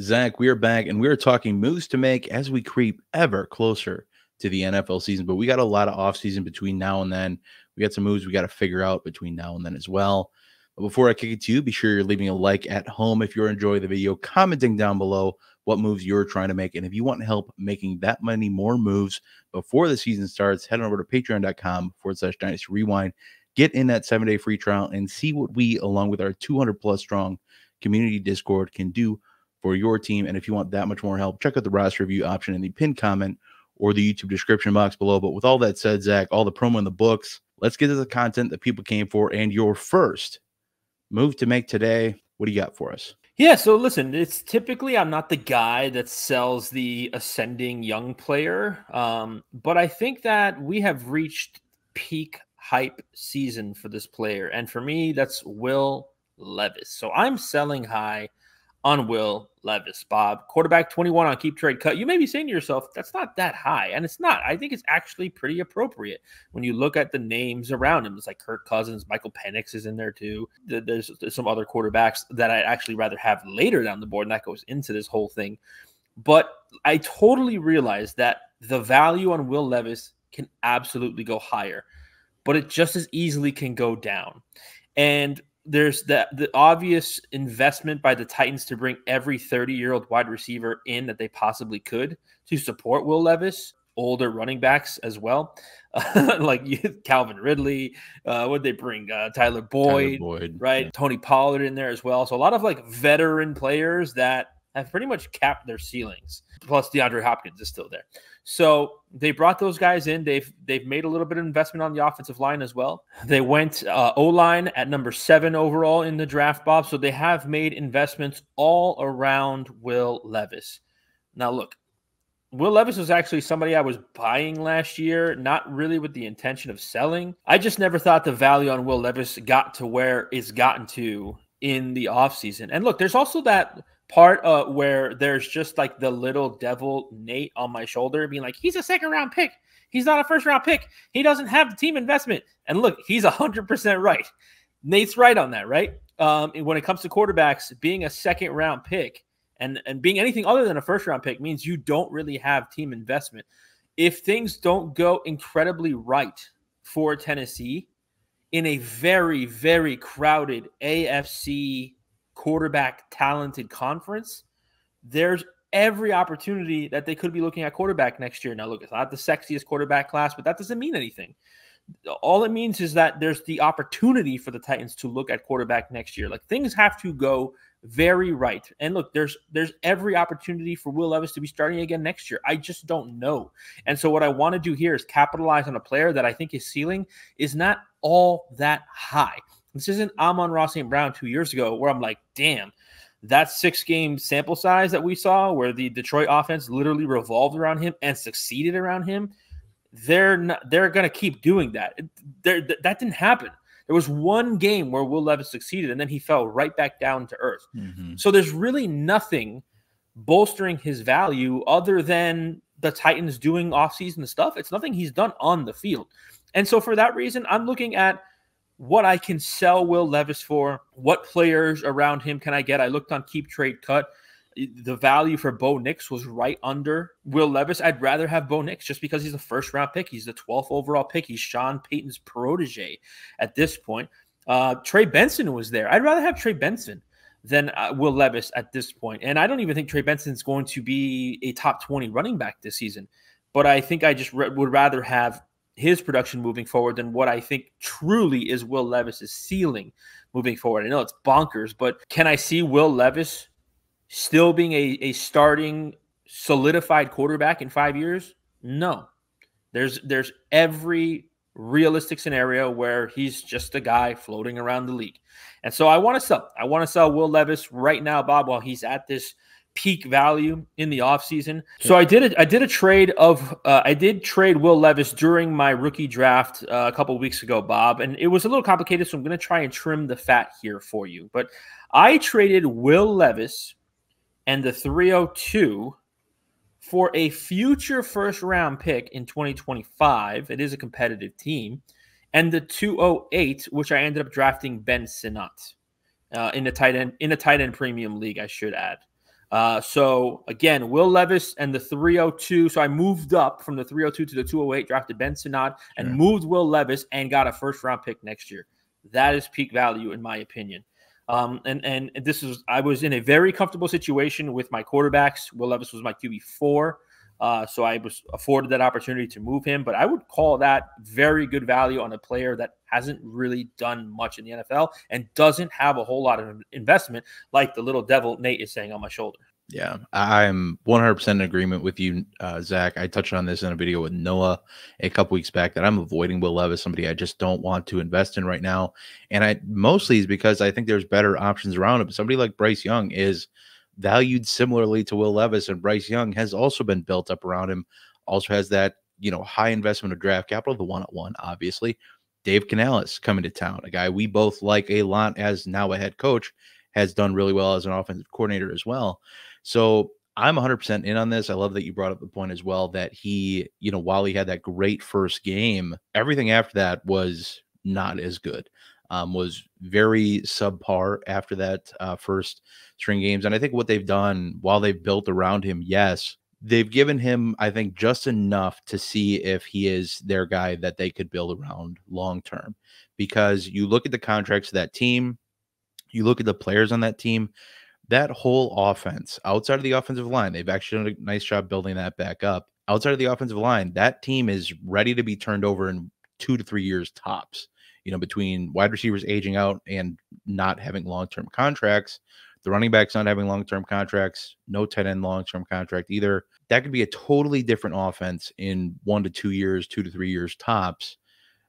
Zach, we are back, and we are talking moves to make as we creep ever closer to the NFL season. But we got a lot of offseason between now and then. We got some moves we got to figure out between now and then as well. But before I kick it to you, be sure you're leaving a like at home if you're enjoying the video, commenting down below what moves you're trying to make. And if you want help making that many more moves before the season starts, head on over to patreon.com/Dynasty Rewind. Get in that 7-day free trial and see what we, along with our 200+ strong community Discord, can do for your team. And if you want that much more help, check out the roster review option in the pinned comment or the YouTube description box below. But with all that said, Zach, all the promo in the books, let's get to the content that people came for and your first move to make today. What do you got for us? Yeah, so listen, it's typically I'm not the guy that sells the ascending young player, but I think that we have reached peak hype season for this player. And for me, that's Will Levis. So I'm selling high on Will Levis, Bob. Quarterback 21 on keep trade cut. You may be saying to yourself, that's not that high. And it's not. I think it's actually pretty appropriate when you look at the names around him. It's like Kirk Cousins, Michael Penix is in there too. There's some other quarterbacks that I'd actually rather have later down the board, and that goes into this whole thing. But I totally realize that the value on Will Levis can absolutely go higher, but it just as easily can go down. And there's the obvious investment by the Titans to bring every 30-year-old wide receiver in that they possibly could to support Will Levis, older running backs as well, like Calvin Ridley. Would they bring Tyler Boyd, right? Yeah. Tony Pollard in there as well. So a lot of like veteran players that have pretty much capped their ceilings. Plus DeAndre Hopkins is still there. So they brought those guys in. They've made a little bit of investment on the offensive line as well. They went O-line at number 7 overall in the draft, Bob. So they have made investments all around Will Levis. Now, look, Will Levis was actually somebody I was buying last year, not really with the intention of selling. I just never thought the value on Will Levis got to where it's gotten to in the offseason. And look, there's also that part where there's just like the little devil Nate on my shoulder being like, he's a second-round pick. He's not a first-round pick. He doesn't have the team investment. And look, he's 100% right. Nate's right on that, right? When it comes to quarterbacks, being a second-round pick and being anything other than a first-round pick means you don't really have team investment. If things don't go incredibly right for Tennessee in a very, very crowded AFC quarterback talented conference, there's every opportunity that they could be looking at quarterback next year. Now, look, it's not the sexiest quarterback class, but that doesn't mean anything. All it means is that there's the opportunity for the Titans to look at quarterback next year. Like, things have to go very right. And look, there's every opportunity for Will Levis to be starting again next year. I just don't know. And so what I want to do here is capitalize on a player that I think his ceiling is not all that high. This isn't Amon-Ra St. Brown 2 years ago where I'm like, damn, that 6-game sample size that we saw where the Detroit offense literally revolved around him and succeeded around him. They're going to keep doing that. That didn't happen. There was one game where Will Levis succeeded, and then he fell right back down to earth. Mm-hmm. So there's really nothing bolstering his value other than the Titans doing offseason stuff. It's nothing he's done on the field. And so for that reason, I'm looking at what I can sell Will Levis for, what players around him can I get. I looked on Keep Trade Cut. The value for Bo Nix was right under Will Levis. I'd rather have Bo Nix just because he's a first-round pick. He's the 12th overall pick. He's Sean Payton's protege at this point. Trey Benson was there. I'd rather have Trey Benson than Will Levis at this point. And I don't even think Trey Benson's going to be a top 20 running back this season. But I think I just would rather have his production moving forward than what I think truly is Will Levis's ceiling moving forward. I know it's bonkers, but can I see Will Levis still being a starting solidified quarterback in 5 years? No. There's every realistic scenario where he's just a guy floating around the league. And so I want to sell. I want to sell Will Levis right now, Bob, while he's at this peak value in the offseason. So I did trade Will Levis during my rookie draft a couple of weeks ago, Bob, and it was a little complicated, so I'm going to try and trim the fat here for you. But I traded Will Levis and the 302 for a future first-round pick in 2025. It is a competitive team. And the 208, which I ended up drafting Ben Sinnott in a tight end premium league, I should add. So again, Will Levis and the 302. So I moved up from the 302 to the 208, drafted Ben Sinnott, and moved Will Levis and got a first-round pick next year. That is peak value, in my opinion. And this is, I was in a very comfortable situation with my quarterbacks. Will Levis was my QB4. So I was afforded that opportunity to move him, but I would call that very good value on a player that hasn't really done much in the NFL and doesn't have a whole lot of investment, like the little devil Nate is saying on my shoulder. Yeah, I'm 100% in agreement with you, Zach. I touched on this in a video with Noah a couple weeks back that I'm avoiding Will Levis, somebody I just don't want to invest in right now. And I mostly is because I think there's better options around him. Somebody like Bryce Young is valued similarly to Will Levis, and Bryce Young has also been built up around him, also has that, high investment of draft capital, the 1-1, obviously. Dave Canales coming to town, a guy we both like a lot as now a head coach, has done really well as an offensive coordinator as well. So I'm 100% in on this. I love that you brought up the point as well that he, while he had that great first game, everything after that was not as good. Was very subpar after that first string games. And I think what they've done while they've built around him, yes, they've given him, I think, just enough to see if he is their guy that they could build around long term. Because you look at the contracts of that team, you look at the players on that team, that whole offense, outside of the offensive line, they've actually done a nice job building that back up. Outside of the offensive line, that team is ready to be turned over in 2 to 3 years tops. Between wide receivers aging out and not having long-term contracts, the running backs not having long-term contracts, no tight end long-term contract either. That could be a totally different offense in 1 to 2 years, 2 to 3 years tops.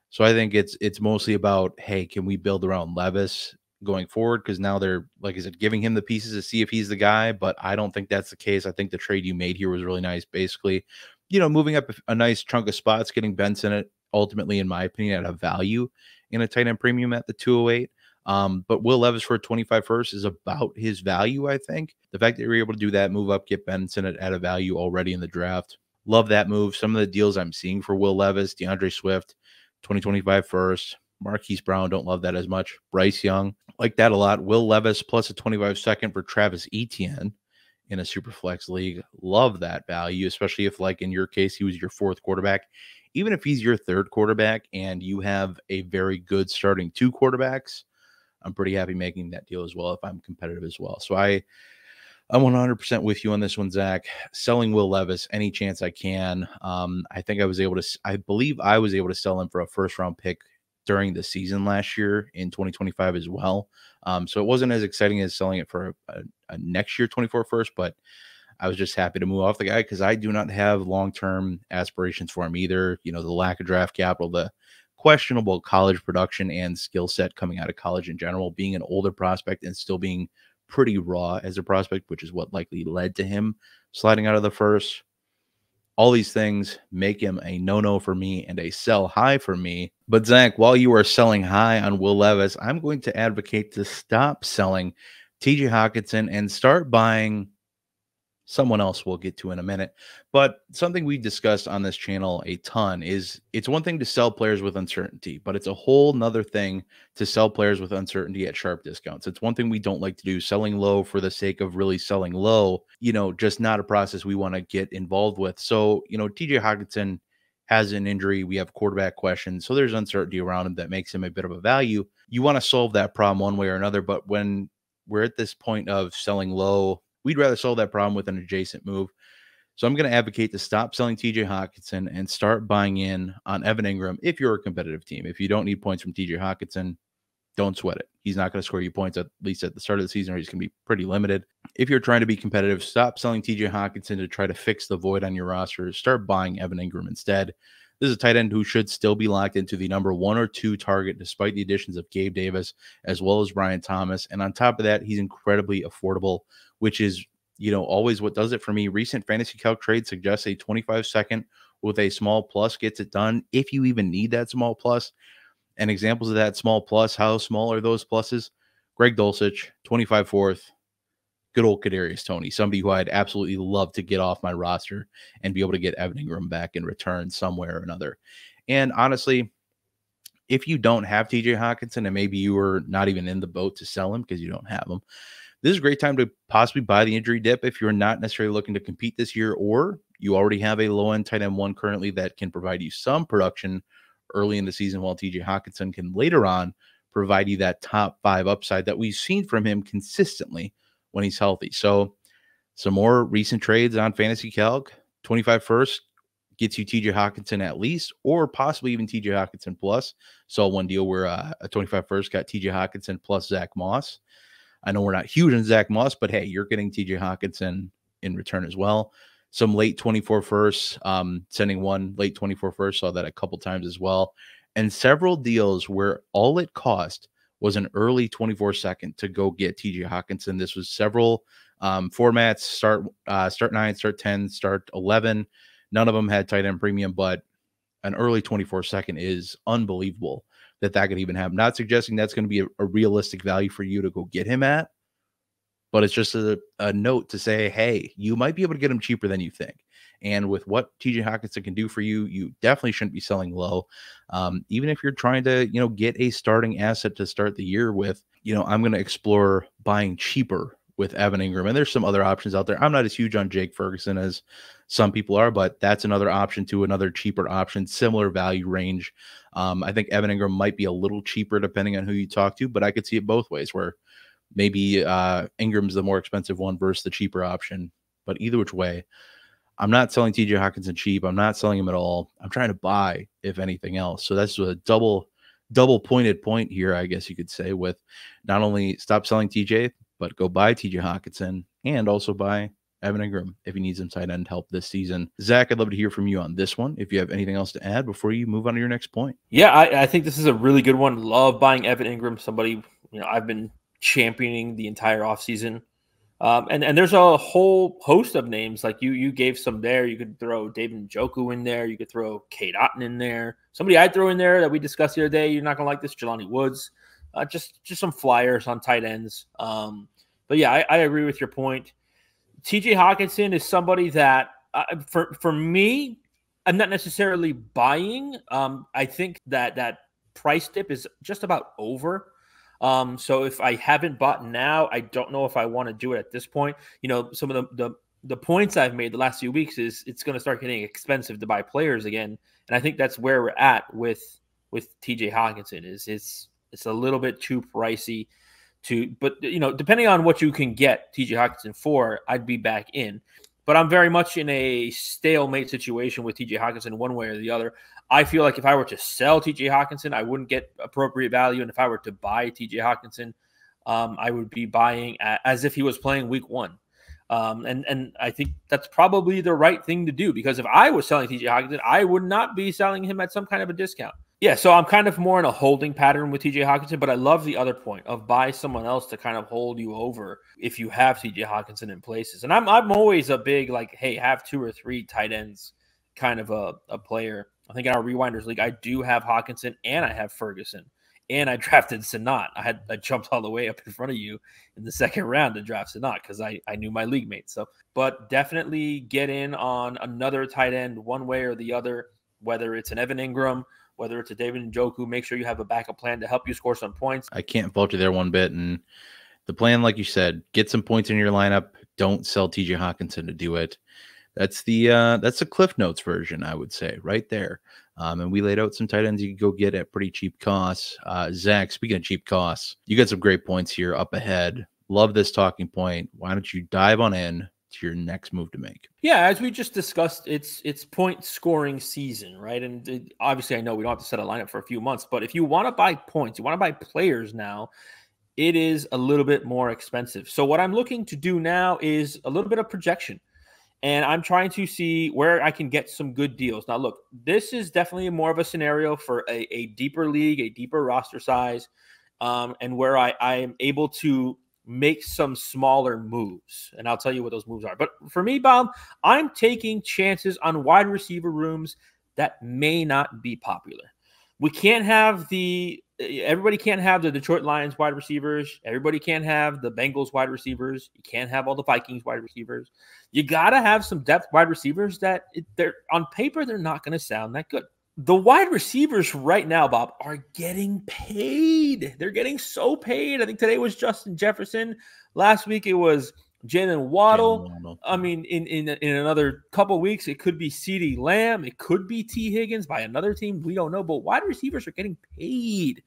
So I think it's mostly about, hey, can we build around Levis going forward? Because now they're, like I said, giving him the pieces to see if he's the guy, but I don't think that's the case. I think the trade you made here was really nice. Basically, moving up a nice chunk of spots, getting Benson at ultimately, in my opinion, at a value in a tight end premium at the 208. But Will Levis for a 25 first is about his value, I think. The fact that you're able to do that, move up, get Benson at a value already in the draft. Love that move. Some of the deals I'm seeing for Will Levis, DeAndre Swift, 2025 first. Marquise Brown, don't love that as much. Bryce Young, like that a lot. Will Levis plus a 25 second for Travis Etienne in a super flex league. Love that value, especially if, like in your case, he was your fourth quarterback. Even if he's your third quarterback and you have a very good starting 2 quarterbacks, I'm pretty happy making that deal as well if I'm competitive as well. So I'm 100% with you on this one, Zach. Selling Will Levis any chance I can. I believe I was able to sell him for a first round pick during the season last year in 2025 as well. So it wasn't as exciting as selling it for a next year 24 first, but I was just happy to move off the guy because I do not have long-term aspirations for him either. The lack of draft capital, the questionable college production and skill set coming out of college in general, being an older prospect and still being pretty raw as a prospect, which is what likely led to him sliding out of the first. All these things make him a no-no for me and a sell high for me. But Zach, while you are selling high on Will Levis, I'm going to advocate to stop selling TJ Hockenson and start buying someone else we'll get to in a minute. But something we discussed on this channel a ton is it's one thing to sell players with uncertainty, but it's a whole nother thing to sell players with uncertainty at sharp discounts. It's one thing we don't like to do, selling low for the sake of really selling low, just not a process we want to get involved with. So, TJ Hockenson has an injury. We have quarterback questions. So there's uncertainty around him that makes him a bit of a value. You want to solve that problem one way or another. But when we're at this point of selling low, we'd rather solve that problem with an adjacent move. So I'm going to advocate to stop selling TJ Hockenson and start buying in on Evan Ingram if you're a competitive team. If you don't need points from TJ Hockenson, don't sweat it. He's not going to score you points, at least at the start of the season, or he's going to be pretty limited. If you're trying to be competitive, stop selling TJ Hockenson to try to fix the void on your roster. Start buying Evan Ingram instead. This is a tight end who should still be locked into the number 1 or 2 target despite the additions of Gabe Davis as well as Brian Thomas. And on top of that, he's incredibly affordable, which is, always what does it for me. Recent fantasy calc trade suggests a 25 second with a small plus gets it done if you even need that small plus. And examples of that small plus, how small are those pluses? Greg Dulcich, 25 fourth. Good old Kadarius Toney, somebody who I'd absolutely love to get off my roster and be able to get Evan Ingram back in return somewhere or another. And honestly, if you don't have TJ Hockenson and maybe you were not even in the boat to sell him because you don't have him, this is a great time to possibly buy the injury dip if you're not necessarily looking to compete this year, or you already have a low-end tight end one currently that can provide you some production early in the season, while TJ Hockenson can later on provide you that top 5 upside that we've seen from him consistently when he's healthy. So some more recent trades on Fantasy Calc. 25 first gets you TJ Hockenson at least, or possibly even TJ Hockenson plus. Saw one deal where a 25 first got TJ Hockenson plus Zach Moss. I know we're not huge on Zach Moss, but hey, you're getting TJ Hockenson in return as well. Some late 24 first, sending one late 24 first, saw that a couple times as well. And several deals where all it cost was an early 24 second to go get TJ Hockenson. This was several formats, start 9, start 10, start 11. None of them had tight end premium, but an early 24 second is unbelievable that could even happen. Not suggesting that's going to be a realistic value for you to go get him at, but it's just a note to say, hey, you might be able to get him cheaper than you think. And with what TJ Hockenson can do for you, you definitely shouldn't be selling low. Even if you're trying to, get a starting asset to start the year with, I'm going to explore buying cheaper with Evan Ingram. And there's some other options out there. I'm not as huge on Jake Ferguson as some people are, but that's another option too, another cheaper option, similar value range. I think Evan Ingram might be a little cheaper depending on who you talk to, but I could see it both ways where maybe Ingram's the more expensive one versus the cheaper option. But either which way, I'm not selling TJ Hockenson cheap. I'm not selling him at all. I'm trying to buy, if anything else. So that's a double pointed point here, I guess you could say, with not only stop selling TJ, but go buy TJ Hockenson and also buy Evan Ingram if he needs some tight end help this season. Zach, I'd love to hear from you on this one. If you have anything else to add before you move on to your next point. Yeah, I think this is a really good one. Love buying Evan Ingram, somebody, I've been championing the entire offseason. And there's a whole host of names. Like you gave some there. You could throw David Njoku in there. You could throw Kate Otten in there. Somebody I'd throw in there that we discussed the other day, you're not going to like this, Jelani Woods. Just some flyers on tight ends. But yeah, I agree with your point. TJ Hockenson is somebody that, for me, I'm not necessarily buying. I think that price dip is just about over. So if I haven't bought now, I don't know if I want to do it at this point. Some of the points I've made the last few weeks is it's going to start getting expensive to buy players again. And I think that's where we're at with TJ Hockenson is it's a little bit too pricey but depending on what you can get TJ Hockenson for, I'd be back in. But I'm very much in a stalemate situation with TJ Hockenson one way or the other. I feel like if I were to sell TJ Hockenson, I wouldn't get appropriate value. And if I were to buy TJ Hockenson, I would be buying as if he was playing week 1. And I think that's probably the right thing to do, because if I was selling TJ Hockenson, I would not be selling him at some kind of a discount. Yeah, so I'm kind of more in a holding pattern with TJ Hockenson, but I love the other point of buy someone else to kind of hold you over if you have TJ Hockenson in places. And I'm always a big, like, hey, have 2 or 3 tight ends kind of a player. I think in our Rewinders League, I do have Hockenson and I have Ferguson. And I drafted Sanat. I jumped all the way up in front of you in the second round to draft Sanat because I knew my league mate. So, but definitely get in on another tight end one way or the other, whether it's an Evan Ingram, whether it's a David Njoku. Make sure you have a backup plan to help you score some points. I can't fault you there one bit. And the plan, like you said, get some points in your lineup. Don't sell TJ Hockenson to do it. That's the Cliff Notes version, I would say, right there. And we laid out some tight ends you could go get at pretty cheap costs. Zach, speaking of cheap costs, you got some great points here up ahead. Love this talking point. Why don't you dive on in to your next move to make? Yeah, as we just discussed, it's point scoring season, right? And obviously, I know we don't have to set a lineup for a few months, but if you want to buy points, you want to buy players now, it is a little bit more expensive. So what I'm looking to do now is a little bit of projection. And I'm trying to see where I can get some good deals. Now, look, this is definitely more of a scenario for a deeper league, a deeper roster size, and where I am able to make some smaller moves. And I'll tell you what those moves are. But for me, Bob, I'm taking chances on wide receiver rooms that may not be popular. We can't have everybody can't have the Detroit Lions wide receivers. Everybody can't have the Bengals wide receivers. You can't have all the Vikings wide receivers. You got to have some depth wide receivers that they're on paper, they're not going to sound that good. The wide receivers right now, Bob, are getting paid. They're getting so paid. I think today was Justin Jefferson. Last week it was Jalen Waddle. Jalen Waddle. I mean, in another couple of weeks, it could be CeeDee Lamb. It could be T. Higgins by another team. We don't know. But wide receivers are getting paid.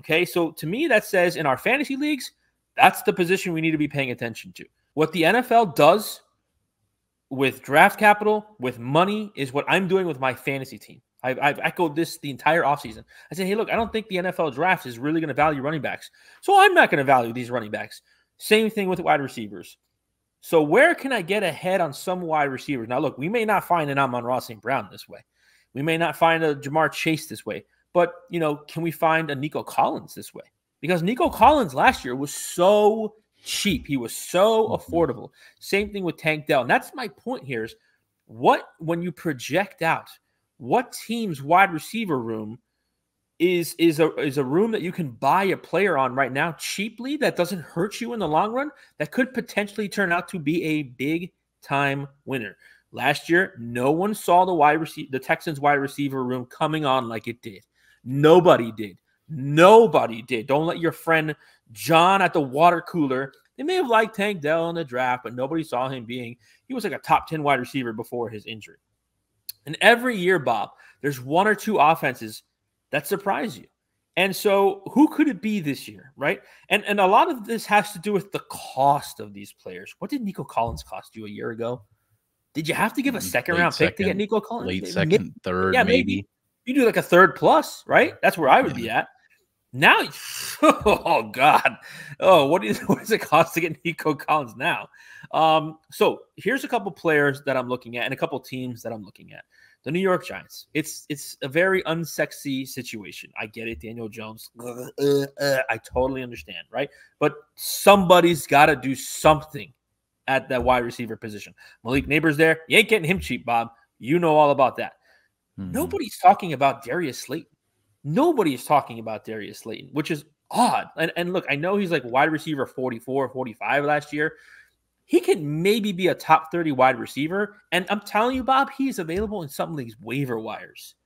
Okay, so to me, that says in our fantasy leagues, that's the position we need to be paying attention to. What the NFL does with draft capital, with money, is what I'm doing with my fantasy team. I've echoed this the entire offseason. I said, hey, look, I don't think the NFL draft is really going to value running backs. So I'm not going to value these running backs. Same thing with wide receivers. So where can I get ahead on some wide receivers? Now, look, we may not find an Amon-Ra St. Brown this way. We may not find a Jamar Chase this way. But, you know, can we find a Nico Collins this way? Because Nico Collins last year was so cheap. He was so affordable. Same thing with Tank Dell. And that's my point here is when you project out, what team's wide receiver room is a room that you can buy a player on right now cheaply that doesn't hurt you in the long run, that could potentially turn out to be a big-time winner. Last year, no one saw the Texans wide receiver room coming on like it did. Nobody did. Nobody did. Don't let your friend John at the water cooler, they may have liked Tank Dell in the draft, but nobody saw him he was like a top 10 wide receiver before his injury. And every year, Bob, there's one or two offenses that surprise you. And so who could it be this year, right? And a lot of this has to do with the cost of these players. What did Nico Collins cost you a year ago? Did you have to give a second-round pick to get Nico Collins? Late second, third, maybe. You do like a third plus, right? That's where I would be at. Now, oh, God. Oh, what does it cost to get Nico Collins now? So here's a couple players that I'm looking at and a couple teams that I'm looking at. The New York Giants. It's a very unsexy situation. I get it, Daniel Jones. I totally understand, right? But somebody's got to do something at that wide receiver position. Malik Neighbors there. You ain't getting him cheap, Bob. You know all about that. Nobody's talking about Darius Slayton. Nobody is talking about Darius Slayton, which is odd. And look, I know he's like wide receiver 44, 45 last year. He can maybe be a top 30 wide receiver. And I'm telling you, Bob, he's available in some leagues waiver wires.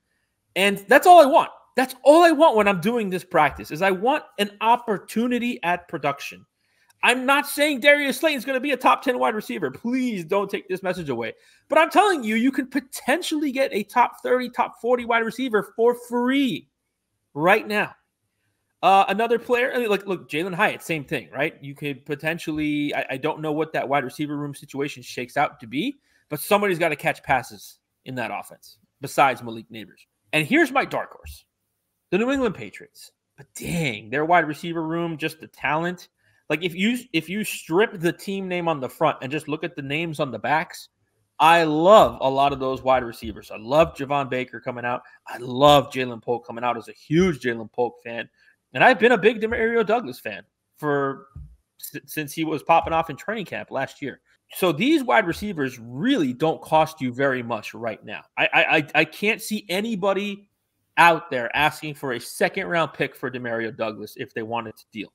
And that's all I want. That's all I want when I'm doing this practice is I want an opportunity at production. I'm not saying Darius Slayton's going to be a top 10 wide receiver. Please don't take this message away. But I'm telling you, you can potentially get a top 30, top 40 wide receiver for free right now. Another player, look, Jalen Hyatt, same thing, right? You could potentially, I don't know what that wide receiver room situation shakes out to be, but somebody's got to catch passes in that offense besides Malik Neighbors. And here's my dark horse, the New England Patriots. But dang, their wide receiver room, just the talent. Like if you strip the team name on the front and just look at the names on the backs, I love a lot of those wide receivers. I love Javon Baker coming out. I love Jalen Polk coming out as a huge Jalen Polk fan. And I've been a big Demario Douglas fan since he was popping off in training camp last year. So these wide receivers really don't cost you very much right now. I can't see anybody out there asking for a second-round pick for Demario Douglas if they wanted to deal.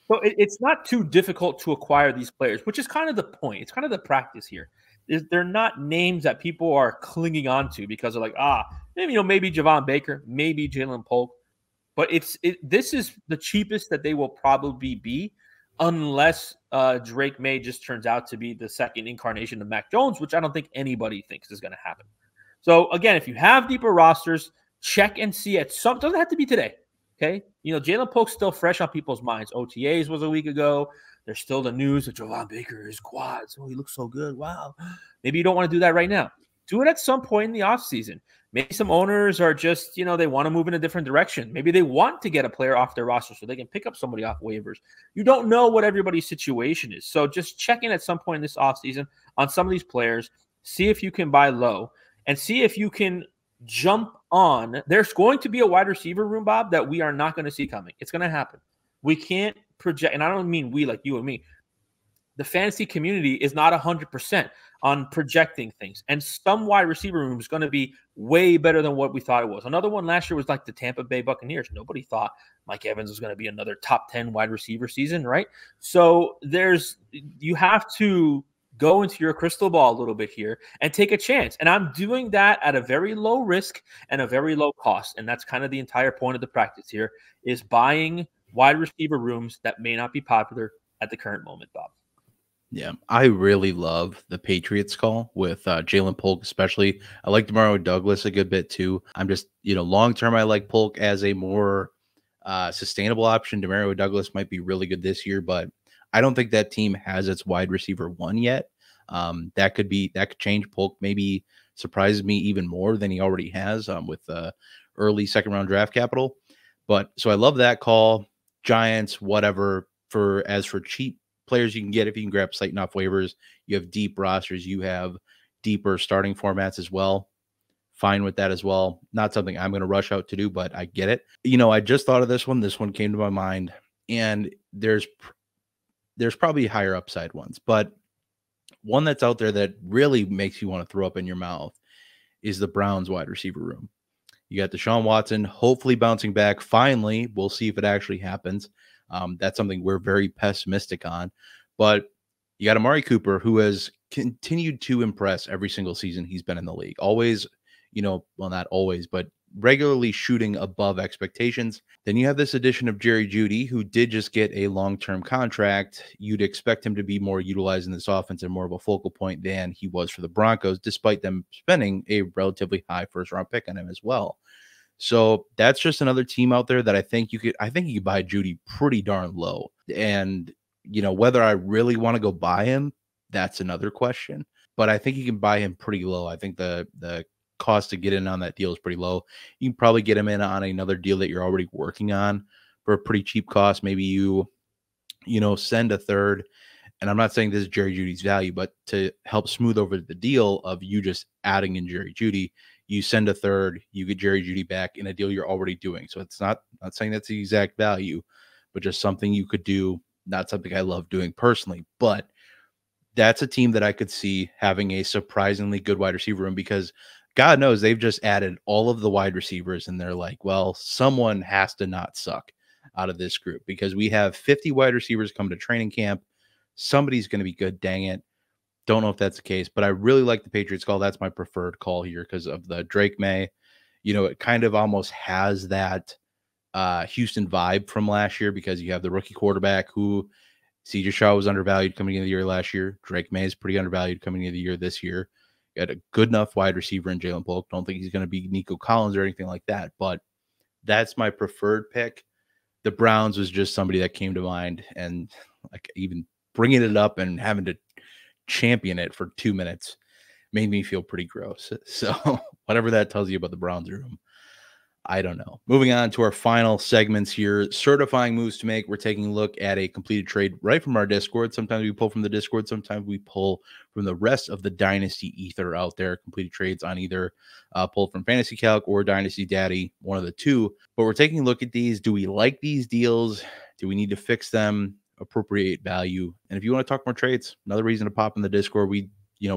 So it's not too difficult to acquire these players, which is kind of the point. It's kind of the practice here. They're not names that people are clinging on to because they're like, maybe Javon Baker, maybe Jalen Polk. But this is the cheapest that they will probably be unless Drake May just turns out to be the second incarnation of Mac Jones, which I don't think anybody thinks is going to happen. So, again, if you have deeper rosters, check and see it. Doesn't have to be today. Okay, Jalen Polk's still fresh on people's minds. OTAs was a week ago. There's still the news of Javon Baker, his quads. Oh, he looks so good. Wow. Maybe you don't want to do that right now. Do it at some point in the offseason. Maybe some owners are just, they want to move in a different direction. Maybe they want to get a player off their roster so they can pick up somebody off waivers. You don't know what everybody's situation is. So just check in at some point in this offseason on some of these players. See if you can buy low and see if you can jump on. There's going to be a wide receiver room, Bob, that we are not going to see coming. It's going to happen. We can't project, and I don't mean we like you and me. The fantasy community is not 100% on projecting things. And some wide receiver room is going to be way better than what we thought it was. Another one last year was like the Tampa Bay Buccaneers. Nobody thought Mike Evans was going to be another top 10 wide receiver season, right? So you have to go into your crystal ball a little bit here and take a chance. And I'm doing that at a very low risk and a very low cost. And that's kind of the entire point of the practice here is buying wide receiver rooms that may not be popular at the current moment, Bob. Yeah, I really love the Patriots call with Jalen Polk, especially. I like Demario Douglas a good bit too. I'm just, long term, I like Polk as a more sustainable option. Demario Douglas might be really good this year, but I don't think that team has its wide receiver one yet. That could change. Polk maybe surprises me even more than he already has with early second round draft capital. But so I love that call. Giants, whatever. As for cheap players you can get, if you can grab Slayton off waivers, you have deep rosters, you have deeper starting formats as well. Fine with that as well. Not something I'm going to rush out to do, but I get it. I just thought of this one. This one came to my mind, and there's probably higher upside ones, but one that's out there that really makes you want to throw up in your mouth is the Browns wide receiver room. You got Deshaun Watson, hopefully bouncing back. Finally, we'll see if it actually happens. That's something we're very pessimistic on. But you got Amari Cooper, who has continued to impress every single season he's been in the league. Always, well, not always, but regularly shooting above expectations. Then you have this addition of Jerry Jeudy, who did just get a long-term contract. You'd expect him to be more utilized in this offense and more of a focal point than he was for the Broncos, despite them spending a relatively high first-round pick on him as well. So that's just another team out there that I think you could buy Jeudy pretty darn low. And, whether I really want to go buy him, that's another question. But I think you can buy him pretty low. I think the cost to get in on that deal is pretty low. You can probably get him in on another deal that you're already working on for a pretty cheap cost. Maybe you send a third. And I'm not saying this is Jerry Jeudy's value, but to help smooth over the deal of you just adding in Jerry Jeudy, you send a third, you get Jerry Jeudy back in a deal you're already doing. So it's not saying that's the exact value, but just something you could do. Not something I love doing personally, but that's a team that I could see having a surprisingly good wide receiver room, because God knows they've just added all of the wide receivers and they're like, well, someone has to not suck out of this group because we have 50 wide receivers come to training camp. Somebody's going to be good. Dang it. Don't know if that's the case, but I really like the Patriots call. That's my preferred call here because of the Drake May. It kind of almost has that Houston vibe from last year because you have the rookie quarterback who C.J. Stroud was undervalued coming into the year last year. Drake May is pretty undervalued coming into the year this year. You had a good enough wide receiver in Jalen Polk. Don't think he's going to be Nico Collins or anything like that, but that's my preferred pick. The Browns was just somebody that came to mind, and like even bringing it up and having to champion it for 2 minutes made me feel pretty gross. So whatever that tells you about the Browns room, I don't know. Moving on to our final segments here, certifying moves to make. We're taking a look at a completed trade right from our Discord. Sometimes we pull from the Discord. Sometimes we pull from the rest of the Dynasty ether out there. Completed trades on either pulled from Fantasy Calc or Dynasty Daddy, one of the two. But we're taking a look at these. Do we like these deals? Do we need to fix them? Appropriate value? And if you want to talk more trades, another reason to pop in the Discord. We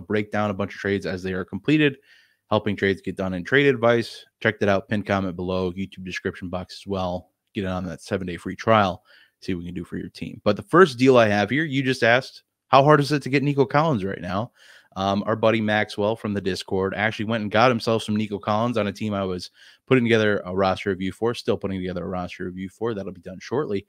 break down a bunch of trades as they are completed, helping trades get done in trade advice. Check that out. Pin comment below, YouTube description box as well. Get it on that 7-day free trial. See what we can do for your team. But the first deal I have here, you just asked, how hard is it to get Nico Collins right now? Our buddy Maxwell from the Discord actually went and got himself some Nico Collins on a team I was putting together a roster review for, still putting together a roster review for. That'll be done shortly.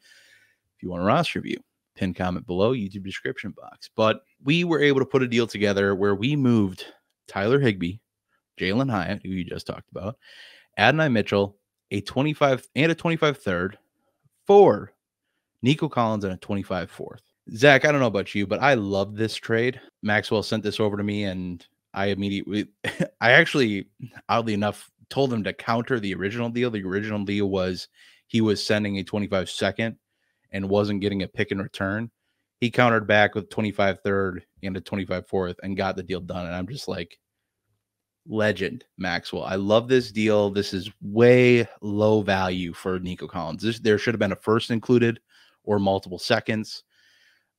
If you want a roster review, pin comment below, YouTube description box. But we were able to put a deal together where we moved Tyler Higbee, Jalen Hyatt, who you just talked about, Adonai Mitchell, a 25 and a 25 third for Nico Collins and a 25 fourth. Zach, I don't know about you, but I love this trade. Maxwell sent this over to me, and I actually, oddly enough, told him to counter the original deal. The original deal was he was sending a 25 second and wasn't getting a pick in return. He countered back with 25 third and a 25 fourth and got the deal done. And I'm just like, legend, Maxwell. I love this deal. This is way low value for Nico Collins. There should have been a first included or multiple seconds.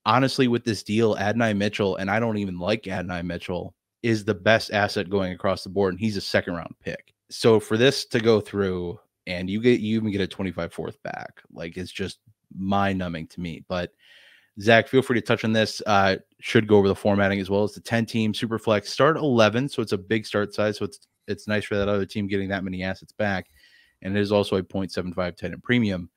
Honestly, with this deal, Adonai Mitchell, and I don't even like Adonai Mitchell, is the best asset going across the board, and he's a second-round pick. So for this to go through, and you even get a 25 fourth back, like it's just mind-numbing to me. But Zach, feel free to touch on this. Should go over the formatting as well. It's the 10-team super flex, start 11, so it's a big start size. So it's nice for that other team getting that many assets back, and it is also a 0.75 tenant premium.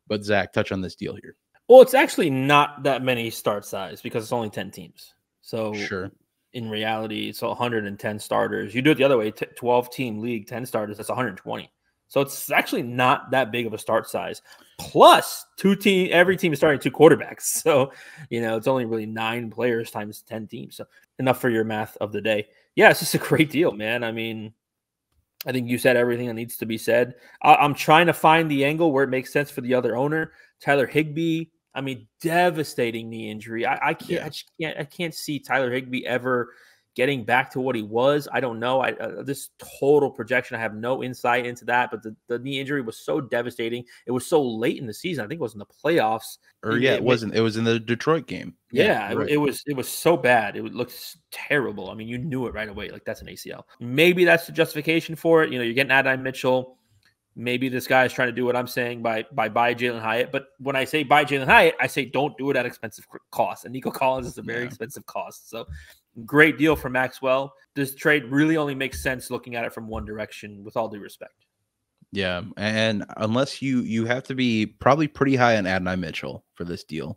But Zach, touch on this deal here. Well, it's actually not that many start size because it's only 10 teams. So Sure. in reality, it's 110 starters. You do it the other way, 12-team league, 10 starters, that's 120. So it's actually not that big of a start size. Plus, every team is starting 2 quarterbacks. So, it's only really 9 players times 10 teams. So enough for your math of the day. Yeah, it's just a great deal, man. I mean, I think you said everything that needs to be said. I'm trying to find the angle where it makes sense for the other owner. Tyler Higbee, I mean, devastating knee injury. I can't see Tyler Higbee ever getting back to what he was. I don't know. This total projection, I have no insight into that. But the knee injury was so devastating. It was so late in the season. I think it was in the playoffs. It wasn't. It was in the Detroit game. Yeah, right. It was so bad. It looked terrible. I mean, you knew it right away. Like, that's an ACL. Maybe that's the justification for it. You're getting Adonai Mitchell. Maybe this guy is trying to do what I'm saying by buy Jalen Hyatt. But when I say buy Jalen Hyatt, I say don't do it at expensive cost. And Nico Collins is a very expensive cost. So great deal for Maxwell. This trade really only makes sense looking at it from one direction, with all due respect. Yeah, and unless you have to be probably pretty high on Adonai Mitchell for this deal,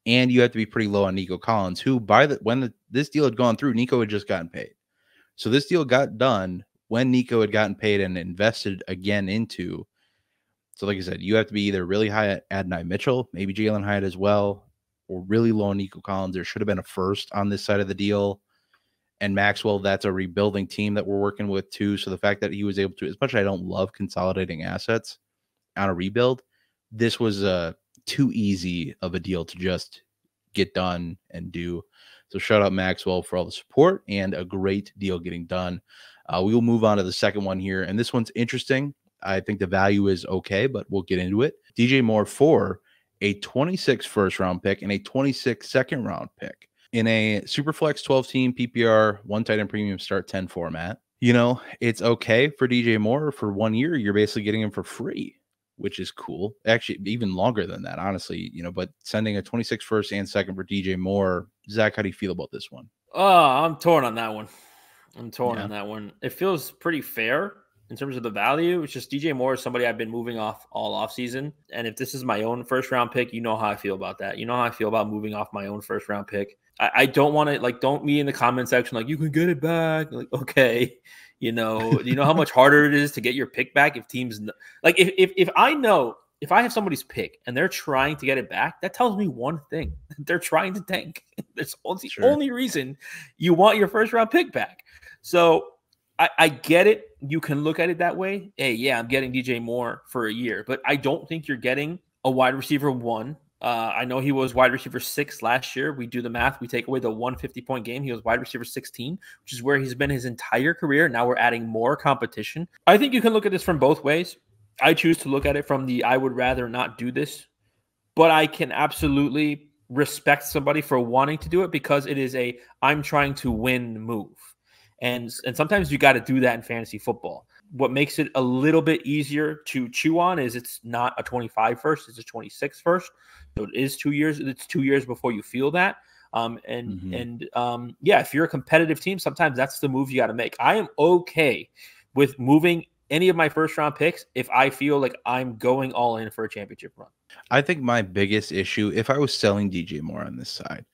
and you have to be pretty low on Nico Collins, who when this deal had gone through, Nico had just gotten paid. So this deal got done when Nico had gotten paid and invested again into. So like I said, you have to be either really high at Adonai Mitchell, maybe Jalen Hyatt as well, or really low on Nico Collins. There should have been a first on this side of the deal. And Maxwell, that's a rebuilding team that we're working with too. So the fact that he was able to, as much as I don't love consolidating assets on a rebuild, this was too easy of a deal to just get done and do. So shout out Maxwell for all the support and a great deal getting done. We will move on to the second one here. And this one's interesting. I think the value is okay, but we'll get into it. DJ Moore for a 26 first round pick and a 26 second round pick in a Superflex 12-team PPR, one tight end premium start 10 format. It's okay for DJ Moore for 1 year. You're basically getting him for free, which is cool. Actually, even longer than that, honestly, but sending a 26 first and second for DJ Moore. Zach, how do you feel about this one? I'm torn on that one. It feels pretty fair in terms of the value. It's just DJ Moore is somebody I've been moving off all offseason. And if this is my own first round pick, you know how I feel about that. You know how I feel about moving off my own first round pick. I don't want to, don't be in the comment section like, you can get it back. Like, okay. You know how much harder it is to get your pick back if teams like if I have somebody's pick and they're trying to get it back, that tells me one thing: they're trying to tank. That's the only reason you want your first round pick back. So I get it. You can look at it that way. Hey, yeah, I'm getting DJ Moore for a year, but I don't think you're getting a wide receiver 1. I know he was wide receiver 6 last year. We do the math. We take away the 150-point game. He was wide receiver 16, which is where he's been his entire career. Now we're adding more competition. I think you can look at this from both ways. I choose to look at it from the I would rather not do this, but I can absolutely respect somebody for wanting to do it because it is a I'm trying to win move. And sometimes you got to do that in fantasy football. What makes it a little bit easier to chew on is it's not a 25 first, it's a 26 first. So it is 2 years. It's 2 years before you feel that. If you're a competitive team, sometimes that's the move you got to make. I am okay with moving any of my first round picks if I feel like I'm going all in for a championship run. I think my biggest issue, if I was selling DJ Moore on this side,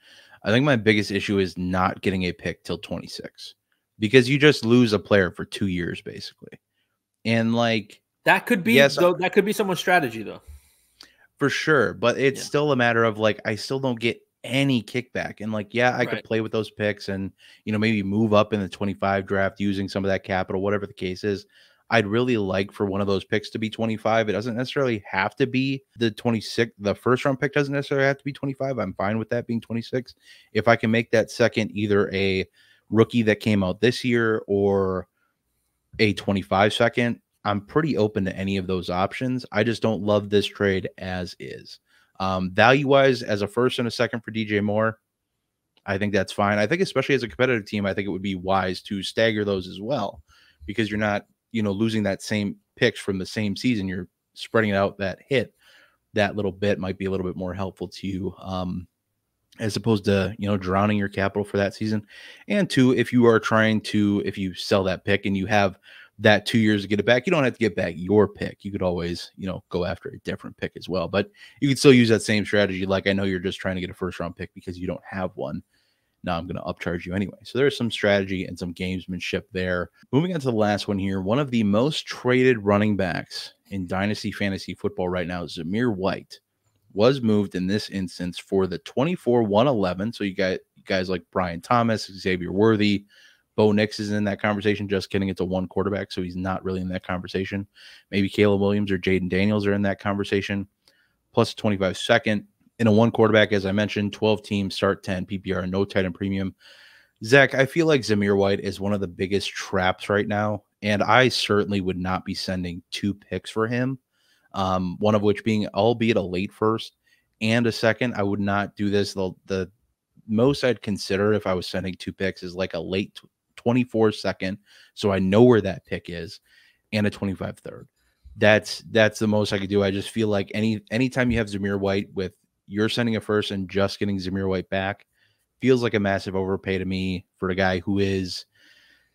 I think my biggest issue is not getting a pick till 26. Because you just lose a player for 2 years, basically. And that could be that could be someone's strategy, though. For sure. But it's still a matter of I still don't get any kickback. And I could play with those picks and, maybe move up in the 25 draft using some of that capital, whatever the case is. I'd really like for one of those picks to be 25. It doesn't necessarily have to be the 26. The first round pick doesn't necessarily have to be 25. I'm fine with that being 26. If I can make that second either a rookie that came out this year or a 25 second, I'm pretty open to any of those options. I just don't love this trade as is. Value-wise, as a first and a second for DJ Moore, I think that's fine. I think especially as a competitive team, I think it would be wise to stagger those as well because you're not, losing that same picks from the same season. You're spreading it out. That little bit might be a little bit more helpful to you. As opposed to, drowning your capital for that season. And 2, if you sell that pick and you have that 2 years to get it back. You don't have to get back your pick. You could always, go after a different pick as well. But you could still use that same strategy. Like, I know you're just trying to get a first-round pick because you don't have one. Now I'm going to upcharge you anyway. So there's some strategy and some gamesmanship there. Moving on to the last one here. One of the most traded running backs in Dynasty Fantasy Football right now, Zamir White, was moved in this instance for the 24-111. So you guys like Brian Thomas, Xavier Worthy, Bo Nix is in that conversation. Just kidding. It's a one quarterback, so he's not really in that conversation. Maybe Caleb Williams or Jaden Daniels are in that conversation. Plus 25 second. In a one quarterback, as I mentioned, 12 teams, start 10, PPR, no tight end premium. Zach, I feel like Zamir White is one of the biggest traps right now, and I certainly would not be sending 2 picks for him, one of which being albeit a late first and a second. I would not do this. The most I'd consider if I was sending 2 picks is like a late 24 second, so I know where that pick is, and a 25 third. That's the most I could do. I just feel like anytime you have Zamir White with you're sending a first and just getting Zamir White back feels like a massive overpay to me for a guy who is,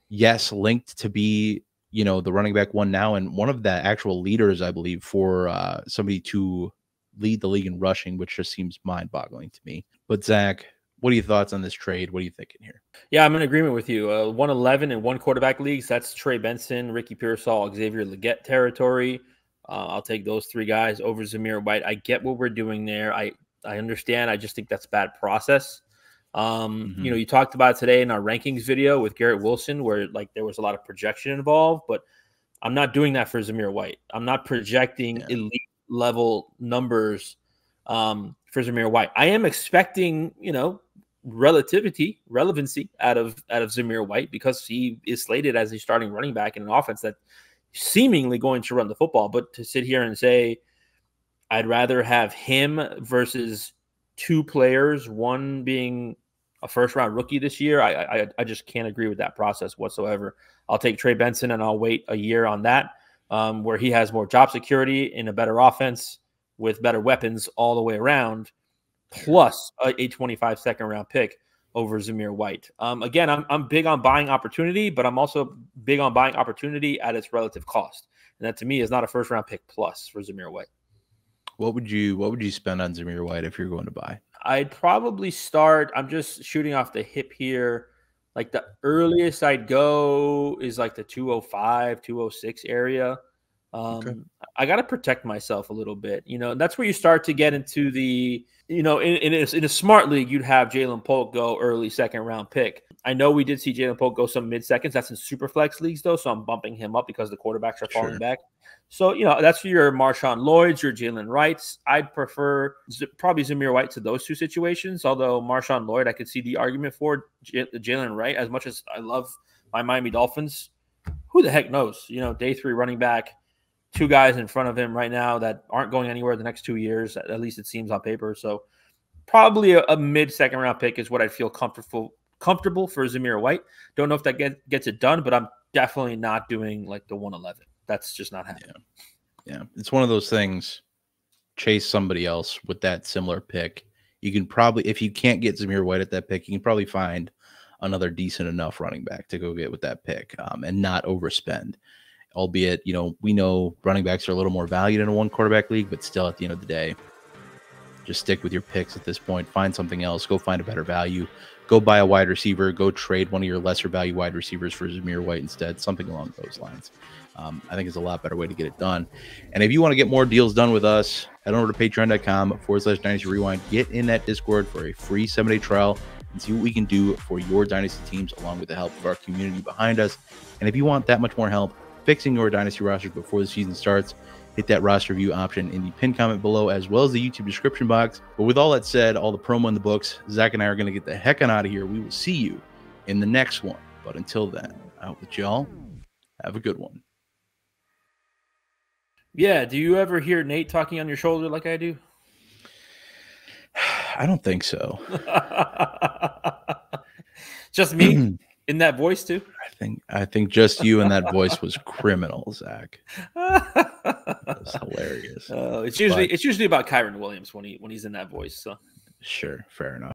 yes, linked to be, the running back one now and one of the actual leaders, I believe, for somebody to lead the league in rushing, which just seems mind-boggling to me. But Zach, what are your thoughts on this trade? What are you thinking here? Yeah, I'm in agreement with you. 111 in one quarterback leagues, that's Trey Benson, Ricky Pearsall, Xavier Legette territory. I'll take those 3 guys over Zamir White. I get what we're doing there. I understand. I just think that's bad process. You talked about today in our rankings video with Garrett Wilson, where like there was a lot of projection involved, but I'm not doing that for Zamir White. I'm not projecting elite level numbers for Zamir White. I am expecting, relevancy out of Zamir White because he is slated as a starting running back in an offense that seemingly going to run the football. But to sit here and say I'd rather have him versus 2 players, one being a first-round rookie this year, I just can't agree with that process whatsoever. I'll take Trey Benson, and I'll wait a year on that, where he has more job security in a better offense with better weapons all the way around, plus a 25 second-round pick over Zamir White. Again, I'm big on buying opportunity, but I'm also big on buying opportunity at its relative cost. And that, to me, is not a first-round pick plus for Zamir White. What would you spend on Zamir White if you're going to buy? I'd probably start, I'm just shooting off the hip here. Like the earliest I'd go is like the 205, 206 area. Okay. I got to protect myself a little bit. That's where you start to get into the, in a smart league, you'd have Jalen Polk go early second-round pick. I know we did see Jalen Polk go some mid-seconds. That's in super flex leagues, though, so I'm bumping him up because the quarterbacks are falling back. So, that's for your Marshawn Lloyds, your Jalen Wrights. I'd prefer probably Zamir White to those 2 situations, although Marshawn Lloyd, I could see the argument for Jalen Wright. As much as I love my Miami Dolphins, who the heck knows? Day 3 running back, 2 guys in front of him right now that aren't going anywhere the next 2 years, at least it seems on paper. So probably a mid-second round pick is what I'd feel comfortable for Zamir White. Don't know if that gets it done, but I'm definitely not doing like the 111. That's just not happening. Yeah. It's one of those things. Chase somebody else with that similar pick. You can probably, if you can't get Zamir White at that pick, you can probably find another decent enough running back to go get with that pick, and not overspend. Albeit, we know running backs are a little more valued in a one quarterback league, but still at the end of the day, just stick with your picks at this point. Find something else. Go find a better value. Go buy a wide receiver. Go trade one of your lesser value wide receivers for Zamir White instead. Something along those lines. I think it's a lot better way to get it done. And if you want to get more deals done with us, head over to patreon.com/Dynasty Rewind. Get in that Discord for a free 7-day trial and see what we can do for your Dynasty teams along with the help of our community behind us. And if you want that much more help fixing your Dynasty rosters before the season starts, hit that roster view option in the pinned comment below, as well as the YouTube description box. But with all that said, all the promo in the books, Zach and I are going to get the heck on out of here. We will see you in the next one. But until then, I hope that y'all have a good one. Yeah. Do you ever hear Nate talking on your shoulder like I do? I don't think so. Just me in that voice too? I think just you and that voice was criminal, Zach. That's hilarious. It's usually about Kyron Williams when he's in that voice. So sure, fair enough.